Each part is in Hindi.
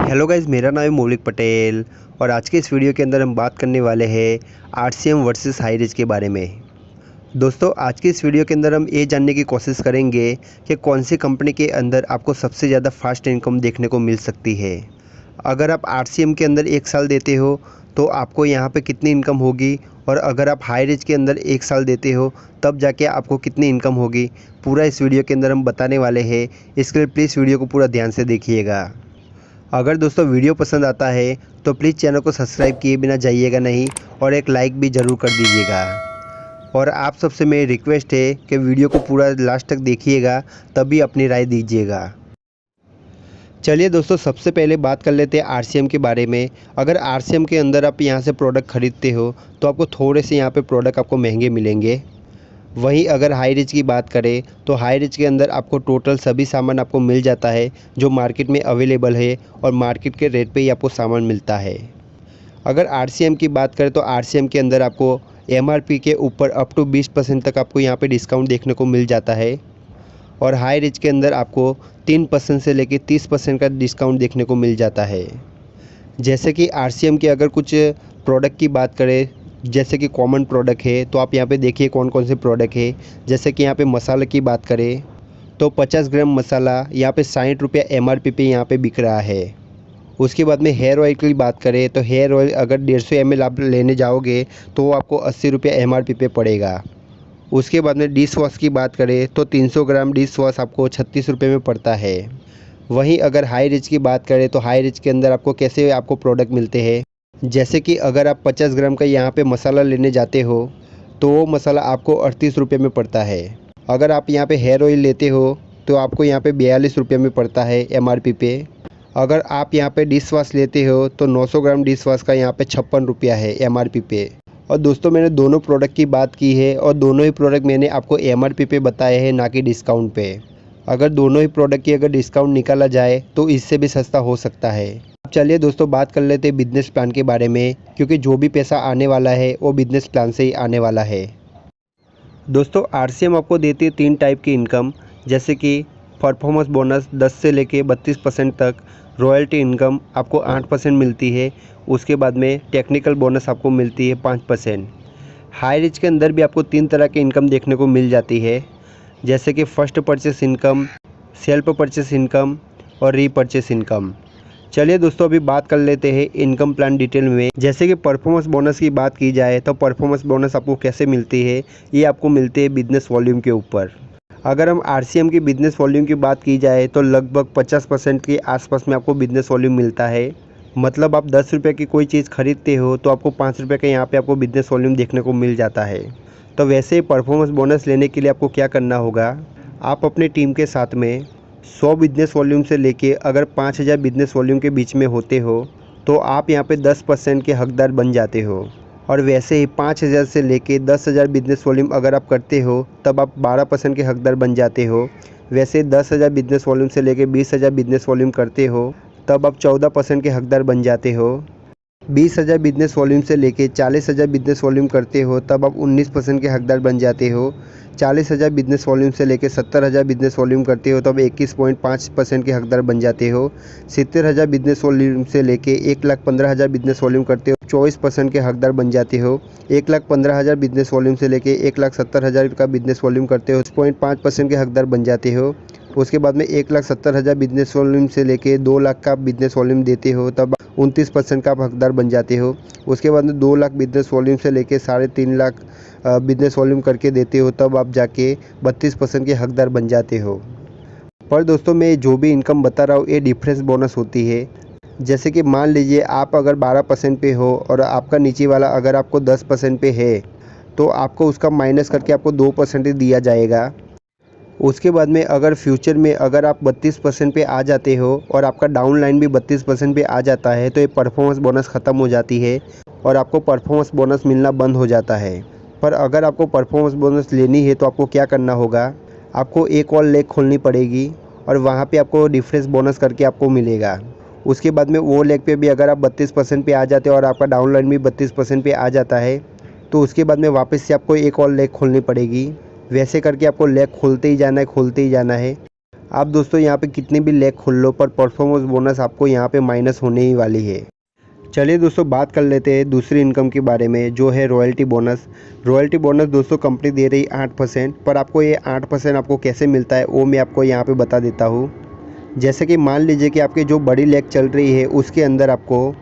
हेलो गाइज़, मेरा नाम है मौलिक पटेल और आज के इस वीडियो के अंदर हम बात करने वाले हैं आरसीएम वर्सेस हाई रिच के बारे में। दोस्तों, आज की इस वीडियो के अंदर हम ये जानने की कोशिश करेंगे कि कौन सी कंपनी के अंदर आपको सबसे ज़्यादा फास्ट इनकम देखने को मिल सकती है। अगर आप आरसीएम के अंदर 1 साल देते हो तो आपको यहाँ पे कितनी इनकम होगी, और अगर आप हाई रिच के अंदर 1 साल देते हो तब जाके आपको कितनी इनकम होगी, पूरा इस वीडियो के अंदर हम बताने वाले हैं। इसके लिए प्लीज़ वीडियो को पूरा ध्यान से देखिएगा। अगर दोस्तों वीडियो पसंद आता है तो प्लीज़ चैनल को सब्सक्राइब किए बिना जाइएगा नहीं, और एक लाइक भी ज़रूर कर दीजिएगा। और आप सबसे मेरी रिक्वेस्ट है कि वीडियो को पूरा लास्ट तक देखिएगा, तभी अपनी राय दीजिएगा। चलिए दोस्तों, सबसे पहले बात कर लेते हैं आरसीएम के बारे में। अगर आरसीएम के अंदर आप यहाँ से प्रोडक्ट ख़रीदते हो तो आपको थोड़े से यहाँ पे प्रोडक्ट आपको महंगे मिलेंगे। वहीं अगर हाई रिच की बात करें तो हाई रिच के अंदर आपको टोटल सभी सामान आपको मिल जाता है जो मार्केट में अवेलेबल है, और मार्केट के रेट पे ही आपको सामान मिलता है। अगर आरसीएम की बात करें तो आरसीएम के अंदर आपको एमआरपी के ऊपर अप टू 20% तक आपको यहाँ पे डिस्काउंट देखने को मिल जाता है, और हाई रिच के अंदर आपको 3% से लेकर 30% का डिस्काउंट देखने को मिल जाता है। जैसे कि आरसीएम के अगर कुछ प्रोडक्ट की बात करें, जैसे कि कॉमन प्रोडक्ट है, तो आप यहाँ पे देखिए कौन कौन से प्रोडक्ट है। जैसे कि यहाँ पे मसाले की बात करें तो 50 ग्राम मसाला यहाँ पे 60 रुपया एमआरपी पे यहाँ पे बिक रहा है। उसके बाद में हेयर ऑयल की बात करें तो हेयर ऑयल अगर 150 ml आप लेने जाओगे तो वो आपको 80 रुपया एमआरपी पे पड़ेगा। उसके बाद में डिश वॉश की बात करें तो 300 ग्राम डिश वॉश आपको 36 रुपये में पड़ता है। वहीं अगर हाई रिच की बात करें तो हाई रिच के अंदर आपको कैसे आपको प्रोडक्ट मिलते हैं, जैसे कि अगर आप 50 ग्राम का यहाँ पे मसाला लेने जाते हो तो वो मसाला आपको 38 रुपये में पड़ता है। अगर आप यहाँ पे हेयर ऑयल लेते हो तो आपको यहाँ पे 42 रुपये में पड़ता है एमआरपी पे। अगर आप यहाँ पे डिश वॉश लेते हो तो 900 ग्राम डिश वॉश का यहाँ पे 56 रुपया है एमआरपी पे। और दोस्तों, मैंने दोनों प्रोडक्ट की बात की है और दोनों ही प्रोडक्ट मैंने आपको एमआरपी पे बताए हैं, ना कि डिस्काउंट पे। अगर दोनों ही प्रोडक्ट की अगर डिस्काउंट निकाला जाए तो इससे भी सस्ता हो सकता है। अब चलिए दोस्तों, बात कर लेते हैं बिजनेस प्लान के बारे में, क्योंकि जो भी पैसा आने वाला है वो बिजनेस प्लान से ही आने वाला है। दोस्तों, आरसीएम आपको देती है 3 टाइप की इनकम, जैसे कि परफॉर्मेंस बोनस 10 से लेके 32% तक, रॉयल्टी इनकम आपको 8% मिलती है, उसके बाद में टेक्निकल बोनस आपको मिलती है 5%। हाई रिच के अंदर भी आपको 3 तरह की इनकम देखने को मिल जाती है, जैसे कि first purchase income, self purchase income और रीपरचेस इनकम। चलिए दोस्तों, अभी बात कर लेते हैं इनकम प्लान डिटेल में। जैसे कि परफॉर्मेंस बोनस की बात की जाए तो परफॉर्मेंस बोनस आपको कैसे मिलती है, ये आपको मिलती है बिजनेस वॉल्यूम के ऊपर। अगर हम आरसीएम की बिजनेस वॉल्यूम की बात की जाए तो लगभग 50% के आसपास में आपको बिजनेस वॉल्यूम मिलता है। मतलब आप 10 रुपये की कोई चीज़ खरीदते हो तो आपको 5 रुपये का यहाँ पे आपको बिजनेस वॉल्यूम देखने को मिल जाता है। तो वैसे ही परफॉर्मेंस बोनस लेने के लिए आपको क्या करना होगा, आप अपनी टीम के साथ में 100 बिजनेस वॉल्यूम से लेके अगर 5000 बिजनेस वॉल्यूम के बीच में होते हो तो आप यहाँ पे 10% के हकदार बन जाते हो। और वैसे ही 5000 से लेके 10,000 बिजनेस वॉल्यूम अगर आप करते हो तब आप 12% के हकदार बन जाते हो। वैसे 10,000 बिजनेस वॉल्यूम से लेके 20,000 बिजनेस वॉल्यूम करते हो तब आप 14% के हकदार बन जाते हो। 20,000 बिजनेस वॉल्यूम से लेके 40,000 बिजनेस वॉल्यूम करते हो तब आप 19% के हकदार बन जाते हो। 40,000 बिजनेस वॉल्यूम से लेके 70,000 बिजनेस वॉल्यूम करते हो तब 21.5% के हकदार बन जाते हो। 70,000 बिजनेस वॉल्यूम से लेके 1,15,000 बिजनेस वॉल्यूम करते हो 24% के हकदार बन जाते हो। 1,15,000 बिजनेस वॉल्यूम से लेके 1,70,000 का बिजनेस वॉल्यूम करते हो 0.5% के हकदार बन जाते हो। उसके बाद में 1,70,000 बिजनेस वॉल्यूम से लेके 2 लाख का बिजनेस वॉल्यूम देते हो तब 29% का आप हकदार बन जाते हो। उसके बाद में 2 लाख बिजनेस वॉल्यूम से लेके 3.5 लाख बिजनेस वॉल्यूम करके देते हो तब आप जाके 32% के हकदार बन जाते हो। पर दोस्तों, मैं जो भी इनकम बता रहा हूँ ये डिफरेंस बोनस होती है। जैसे कि मान लीजिए आप अगर 12% पे हो और आपका नीचे वाला अगर आपको 10% पे है तो आपको उसका माइनस करके आपको 2% ही दिया जाएगा। उसके बाद में अगर फ्यूचर में अगर आप 32% पे आ जाते हो और आपका डाउन लाइन भी 32% पे आ जाता है तो ये परफॉर्मेंस बोनस ख़त्म हो जाती है और आपको परफॉर्मेंस बोनस मिलना बंद हो जाता है। पर अगर आपको परफॉर्मेंस बोनस लेनी है तो आपको क्या करना होगा, आपको एक और लेग खोलनी पड़ेगी और वहाँ पे आपको डिफरेंस बोनस करके आपको मिलेगा। उसके बाद में वो लेग पे भी अगर आप 32% पे आ जाते हो और आपका डाउन लाइन भी 32% पे आ जाता है तो उसके बाद में वापस से आपको एक और लेग खोलनी पड़ेगी। वैसे करके आपको लेग खोलते ही जाना है, खोलते ही जाना है। आप दोस्तों यहाँ पे कितने भी लेग खोल लो पर परफॉर्मेंस बोनस आपको यहाँ पे माइनस होने ही वाली है। चलिए दोस्तों बात कर लेते हैं दूसरी इनकम के बारे में, जो है रॉयल्टी बोनस। रॉयल्टी बोनस दोस्तों कंपनी दे रही 8%, पर आपको ये 8% आपको कैसे मिलता है वो मैं आपको यहाँ पे बता देता हूँ। जैसे कि मान लीजिए कि आपकी जो बड़ी लेग चल रही है उसके अंदर आपको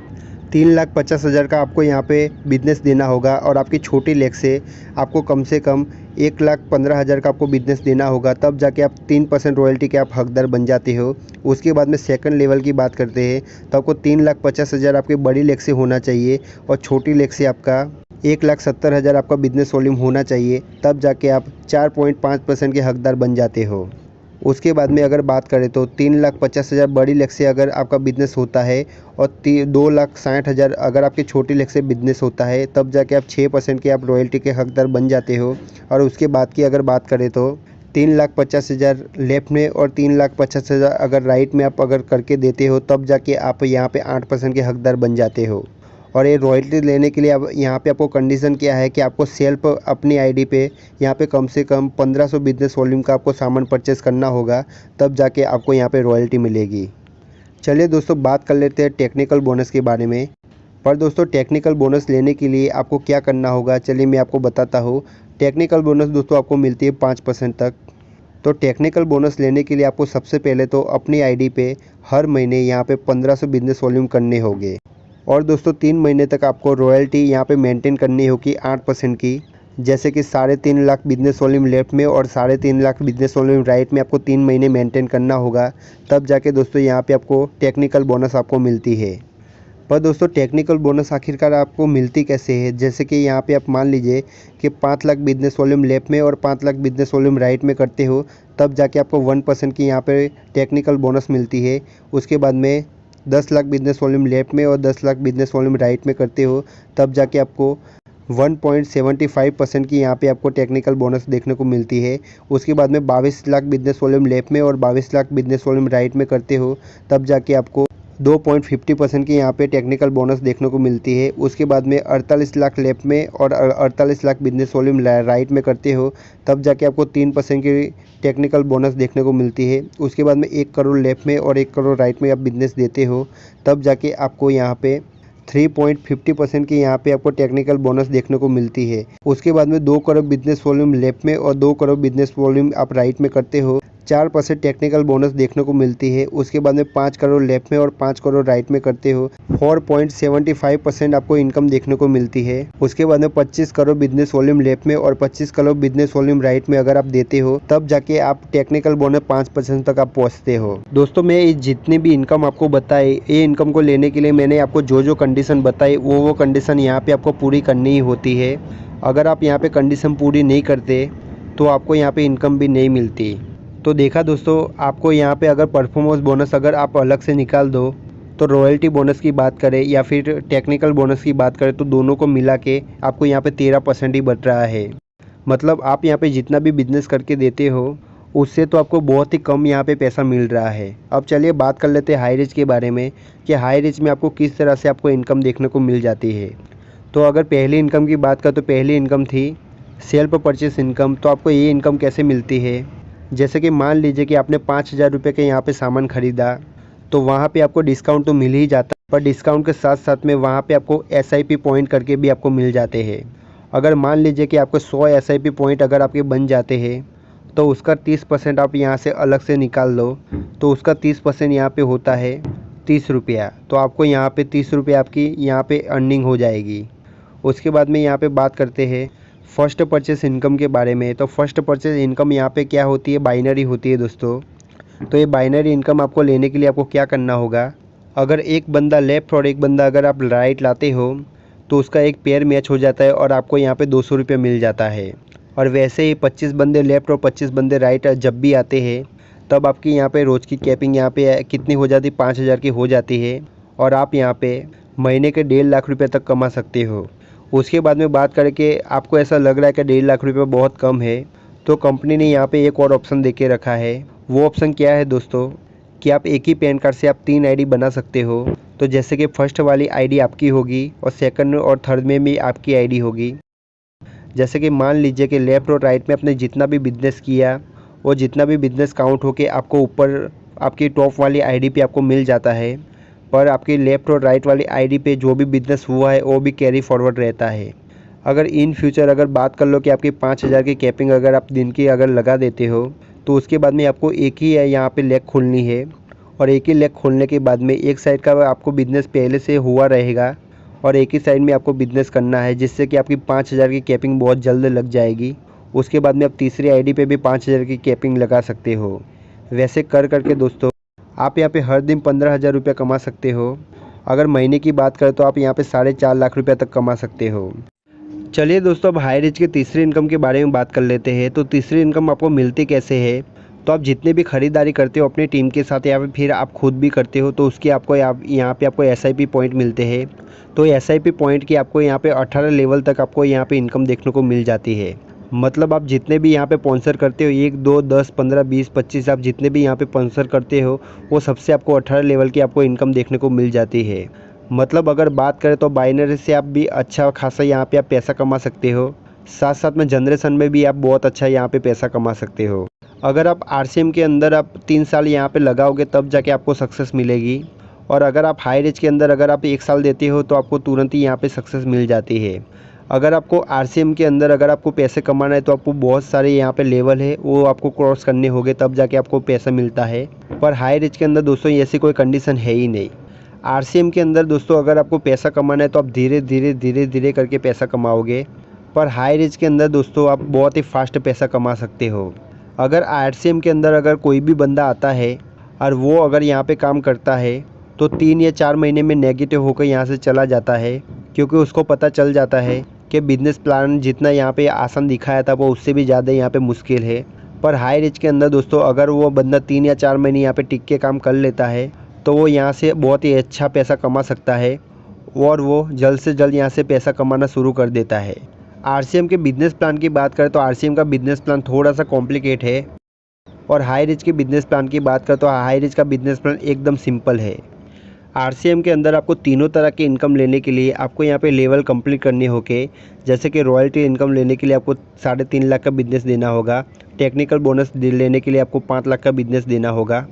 3,50,000 का आपको यहाँ पे बिजनेस देना होगा, और आपकी छोटी लेग से आपको कम से कम 1,15,000 का आपको बिजनेस देना होगा, तब जाके आप 3% रॉयल्टी के आप हकदार बन जाते हो। उसके बाद में सेकंड लेवल की बात करते हैं तो आपको 3,50,000 आपकी बड़ी लेग से होना चाहिए, और छोटी लेग से आपका 1,70,000 आपका बिजनेस वॉल्यूम होना चाहिए, तब जाके आप 4.5% के हकदार बन जाते हो। उसके बाद में अगर बात करें तो 3,50,000 बड़ी लेग से अगर आपका बिज़नेस होता है, और 2,60,000 अगर आपकी छोटी लेग से बिज़नेस होता है, तब जाके आप 6% के आप रॉयल्टी के हकदार बन जाते हो। और उसके बाद की अगर बात करें तो 3,50,000 लेफ़्ट में और 3,50,000 अगर राइट में आप अगर करके देते हो, तब जाके आप यहाँ पे 8% के हकदार बन जाते हो। और ये रॉयल्टी लेने के लिए अब यहाँ पे आपको कंडीशन क्या है कि आपको सेल्फ अपनी आईडी पे यहाँ पे कम से कम 1500 बिजनेस वॉल्यूम का आपको सामान परचेस करना होगा, तब जाके आपको यहाँ पे रॉयल्टी मिलेगी। चलिए दोस्तों बात कर लेते हैं टेक्निकल बोनस के बारे में। पर दोस्तों टेक्निकल बोनस लेने के लिए आपको क्या करना होगा, चलिए मैं आपको बताता हूँ। टेक्निकल बोनस दोस्तों आपको मिलती है 5% तक। तो टेक्निकल बोनस लेने के लिए आपको सबसे पहले तो अपनी आईडी पे हर महीने यहाँ पे 1500 बिजनेस वॉल्यूम करने होंगे, और दोस्तों 3 महीने तक आपको रॉयल्टी यहाँ पे मेंटेन करनी होगी 8% की। जैसे कि 3.5 लाख बिजनेस वॉल्यूम लेफ्ट में और 3.5 लाख बिजनेस वॉल्यूम राइट में आपको 3 महीने मेंटेन करना होगा, तब जाके दोस्तों यहाँ पे आपको टेक्निकल बोनस आपको मिलती है। पर दोस्तों टेक्निकल बोनस आखिरकार आपको मिलती कैसे है, जैसे कि यहाँ पे आप मान लीजिए कि 5 लाख बिजनेस वॉल्यूम लेफ्ट में और 5 लाख बिजनेस वॉल्यूम राइट में करते हो, तब जाके आपको 1% की यहाँ पे टेक्निकल बोनस मिलती है। उसके बाद में 10 लाख बिजनेस वॉल्यूम लेफ्ट में और 10 लाख बिजनेस वॉल्यूम राइट में करते हो, तब जाके आपको 1.75% की यहाँ पे आपको टेक्निकल बोनस देखने को मिलती है। उसके बाद में 22 लाख बिजनेस वॉल्यूम लेफ्ट में और 22 लाख बिजनेस वॉल्यूम राइट में करते हो, तब जाके आपको 2.50% की यहाँ पे टेक्निकल बोनस देखने को मिलती है। उसके बाद में 48 लाख लेफ्ट में और 48 लाख बिजनेस वॉल्यूम राइट में करते हो, तब जाके आपको 3% की टेक्निकल बोनस देखने को मिलती है। उसके बाद में 1 करोड़ लेफ्ट में और 1 करोड़ राइट में आप बिजनेस देते हो, तब जाके आपको यहाँ पे 3.50% की यहाँ पे आपको टेक्निकल बोनस देखने को मिलती है। उसके बाद में 2 करोड़ बिजनेस वॉल्यूम लेफ्ट में और 2 करोड़ बिजनेस वॉल्यूम आप राइट में करते हो, 4% टेक्निकल बोनस देखने को मिलती है। उसके बाद में 5 करोड़ लेफ्ट में और 5 करोड़ राइट में करते हो, 4.75% आपको इनकम देखने को मिलती है। उसके बाद में 25 करोड़ बिजनेस वॉल्यूम लेफ्ट में और 25 करोड़ बिजनेस वॉल्यूम राइट में अगर आप देते हो, तब जाके आप टेक्निकल बोनस 5% तक आप पहुँचते हो। दोस्तों मैं जितनी भी इनकम आपको बताई, ये इनकम को लेने के लिए मैंने आपको जो जो कंडीशन बताई वो कंडीशन यहाँ पे आपको पूरी करनी ही होती है। अगर आप यहाँ पे कंडीशन पूरी नहीं करते तो आपको यहाँ पे इनकम भी नहीं मिलती। तो देखा दोस्तों, आपको यहाँ पे अगर परफॉर्मेंस बोनस अगर आप अलग से निकाल दो, तो रॉयल्टी बोनस की बात करें या फिर टेक्निकल बोनस की बात करें, तो दोनों को मिला के आपको यहाँ पे 13% ही बच रहा है। मतलब आप यहाँ पे जितना भी बिजनेस करके देते हो उससे तो आपको बहुत ही कम यहाँ पे पैसा मिल रहा है। अब चलिए बात कर लेते हैं हाई रिच के बारे में, कि हाई रिच में आपको किस तरह से आपको इनकम देखने को मिल जाती है। तो अगर पहली इनकम की बात करें तो पहली इनकम थी सेल्फ परचेस इनकम। तो आपको ये इनकम कैसे मिलती है, जैसे कि मान लीजिए कि आपने 5,000 रुपये के यहाँ पे सामान ख़रीदा, तो वहाँ पे आपको डिस्काउंट तो मिल ही जाता है, पर डिस्काउंट के साथ साथ में वहाँ पे आपको SIP पॉइंट करके भी आपको मिल जाते हैं। अगर मान लीजिए कि आपको 100 SIP पॉइंट अगर आपके बन जाते हैं, तो उसका 30% आप यहाँ से अलग से निकाल लो, तो उसका 30% यहाँ पे होता है 30 रुपया। तो आपको यहाँ पे 30 रुपये आपकी यहाँ पे अर्निंग हो जाएगी। उसके बाद में यहाँ पे बात करते हैं फ़र्स्ट परचेस इनकम के बारे में। तो फर्स्ट परचेस इनकम यहाँ पे क्या होती है, बाइनरी होती है दोस्तों। तो ये बाइनरी इनकम आपको लेने के लिए आपको क्या करना होगा, अगर एक बंदा लेफ़्ट और एक बंदा अगर आप राइट लाते हो, तो उसका एक पेयर मैच हो जाता है और आपको यहाँ पे 200 रुपये मिल जाता है। और वैसे ही 25 बंदे लेफ़्ट और 25 बंदे राइट जब भी आते हैं, तब आपकी यहाँ पे रोज़ की कैपिंग यहाँ पे कितनी हो जाती है, 5,000 की हो जाती है, और आप यहाँ पे महीने के 1.5 लाख रुपये तक कमा सकते हो। उसके बाद में बात करें कि आपको ऐसा लग रहा है कि 1.5 लाख रुपये बहुत कम है, तो कंपनी ने यहाँ पे एक और ऑप्शन दे के रखा है। वो ऑप्शन क्या है दोस्तों, कि आप एक ही पैन कार्ड से आप 3 आईडी बना सकते हो। तो जैसे कि फर्स्ट वाली आईडी आपकी होगी और सेकंड और थर्ड में भी आपकी आईडी होगी। जैसे कि मान लीजिए कि लेफ़्ट और राइट में आपने जितना भी बिजनेस किया वो जितना भी बिजनेस काउंट होके आपको ऊपर आपकी टॉप वाली आईडी पे आपको मिल जाता है, पर आपकी लेफ़्ट और राइट वाली आईडी पे जो भी बिजनेस हुआ है वो भी कैरी फॉरवर्ड रहता है। अगर इन फ्यूचर अगर बात कर लो कि आपकी 5,000 की कैपिंग अगर आप दिन की अगर लगा देते हो, तो उसके बाद में आपको एक ही यहाँ पे लेग खोलनी है, और एक ही लेग खोलने के बाद में एक साइड का आपको बिजनेस पहले से हुआ रहेगा और एक ही साइड में आपको बिजनेस करना है, जिससे कि आपकी 5,000 की कैपिंग बहुत जल्द लग जाएगी। उसके बाद में आप तीसरी आईडी पे भी 5,000 की कैपिंग लगा सकते हो। वैसे कर करके दोस्तों आप यहाँ पे हर दिन 15,000 रुपये कमा सकते हो। अगर महीने की बात करें तो आप यहाँ पे 4.5 लाख रुपये तक कमा सकते हो। चलिए दोस्तों, अब हाई रिच के तीसरी इनकम के बारे में बात कर लेते हैं। तो तीसरी इनकम आपको मिलती कैसे है? तो आप जितने भी खरीदारी करते हो अपनी टीम के साथ या फिर आप खुद भी करते हो, तो उसकी आपको यहाँ पे आपको SIP पॉइंट मिलते हैं। तो SIP पॉइंट की आपको यहाँ पे 18 लेवल तक आपको यहाँ पे इनकम देखने को मिल जाती है। मतलब आप जितने भी यहाँ पे स्पॉन्सर करते हो, 1, 2, 10, 15, 20, 25, आप जितने भी यहाँ पे स्पॉन्सर करते हो, वो सबसे आपको 18 लेवल की आपको इनकम देखने को मिल जाती है। मतलब अगर बात करें तो बाइनरी से आप भी अच्छा खासा यहाँ पे आप पैसा कमा सकते हो। साथ साथ में जनरेशन में भी आप बहुत अच्छा यहाँ पे पैसा कमा सकते हो। अगर आप RCM के अंदर आप 3 साल यहाँ पे लगाओगे तब जाके आपको सक्सेस मिलेगी, और अगर आप हाई रिच के अंदर अगर आप 1 साल देते हो तो आपको तुरंत ही यहाँ पे सक्सेस मिल जाती है। अगर आपको RCM के अंदर अगर आपको पैसे कमाना है तो आपको बहुत सारे यहाँ पे लेवल है वो आपको क्रॉस करने होंगे, तब जाके आपको पैसा मिलता है। पर हाई रिच के अंदर दोस्तों ऐसी कोई कंडीशन है ही नहीं। RCM के अंदर दोस्तों अगर आपको पैसा कमाना है तो आप धीरे धीरे करके पैसा कमाओगे, पर हाई रिच के अंदर दोस्तों आप बहुत ही फास्ट पैसा कमा सकते हो। अगर RCM के अंदर अगर कोई भी बंदा आता है और वो अगर यहाँ पे काम करता है तो 3 या 4 महीने में नेगेटिव होकर यहाँ से चला जाता है, क्योंकि उसको पता चल जाता है कि बिजनेस प्लान जितना यहाँ पे आसान दिखाया था वो उससे भी ज़्यादा यहाँ पे मुश्किल है। पर हाई रिच के अंदर दोस्तों अगर वो बंदा 3 या 4 महीने यहाँ पे टिक के काम कर लेता है तो वो यहाँ से बहुत ही अच्छा पैसा कमा सकता है, और वो जल्द से जल्द यहाँ से पैसा कमाना शुरू कर देता है। RCM के बिजनेस प्लान की बात करें तो RCM का बिजनेस प्लान थोड़ा सा कॉम्प्लिकेट है, और हाई रिच के बिजनेस प्लान की बात करें तो हाई रिच का बिजनेस प्लान एकदम सिंपल है। RCM के अंदर आपको तीनों तरह की इनकम लेने के लिए आपको यहाँ पे लेवल कंप्लीट करने होंगे। जैसे कि रॉयल्टी इनकम लेने के लिए आपको 3.5 लाख का बिजनेस देना होगा, टेक्निकल बोनस लेने के लिए आपको 5 लाख का बिजनेस देना होगा।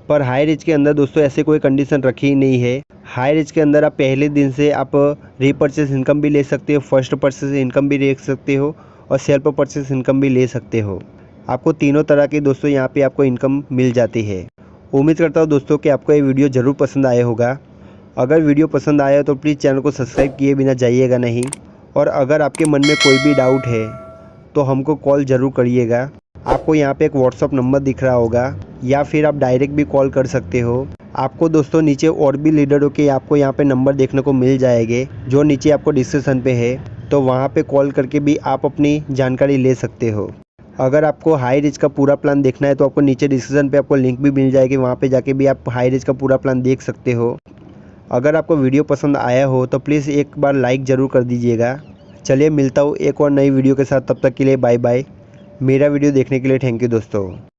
पर हाई रिच के अंदर दोस्तों ऐसे कोई कंडीशन रखी ही नहीं है। हाई रिच के अंदर आप पहले दिन से आप रीपर्चेस इनकम भी ले सकते हो, फर्स्ट परचेस इनकम भी ले सकते हो, और सेल्फ परचेस इनकम भी ले सकते हो। आपको तीनों तरह की दोस्तों यहाँ पे आपको इनकम मिल जाती है। उम्मीद करता हूँ दोस्तों कि आपको ये वीडियो ज़रूर पसंद आया होगा। अगर वीडियो पसंद आया तो प्लीज़ चैनल को सब्सक्राइब किए बिना जाइएगा नहीं, और अगर आपके मन में कोई भी डाउट है तो हमको कॉल ज़रूर करिएगा। आपको यहाँ पे एक WhatsApp नंबर दिख रहा होगा, या फिर आप डायरेक्ट भी कॉल कर सकते हो। आपको दोस्तों नीचे और भी लीडरों के आपको यहाँ पे नंबर देखने को मिल जाएंगे, जो नीचे आपको डिस्क्रिप्शन पे है, तो वहाँ पे कॉल करके भी आप अपनी जानकारी ले सकते हो। अगर आपको हाई रिच का पूरा प्लान देखना है तो आपको नीचे डिस्क्रिप्शन पे आपको लिंक भी मिल जाएगी, वहाँ पे जाके भी आप हाई रिच का पूरा प्लान देख सकते हो। अगर आपको वीडियो पसंद आया हो तो प्लीज़ एक बार लाइक ज़रूर कर दीजिएगा। चलिए मिलता हूँ एक और नई वीडियो के साथ, तब तक के लिए बाय बाय। मेरा वीडियो देखने के लिए थैंक यू दोस्तों।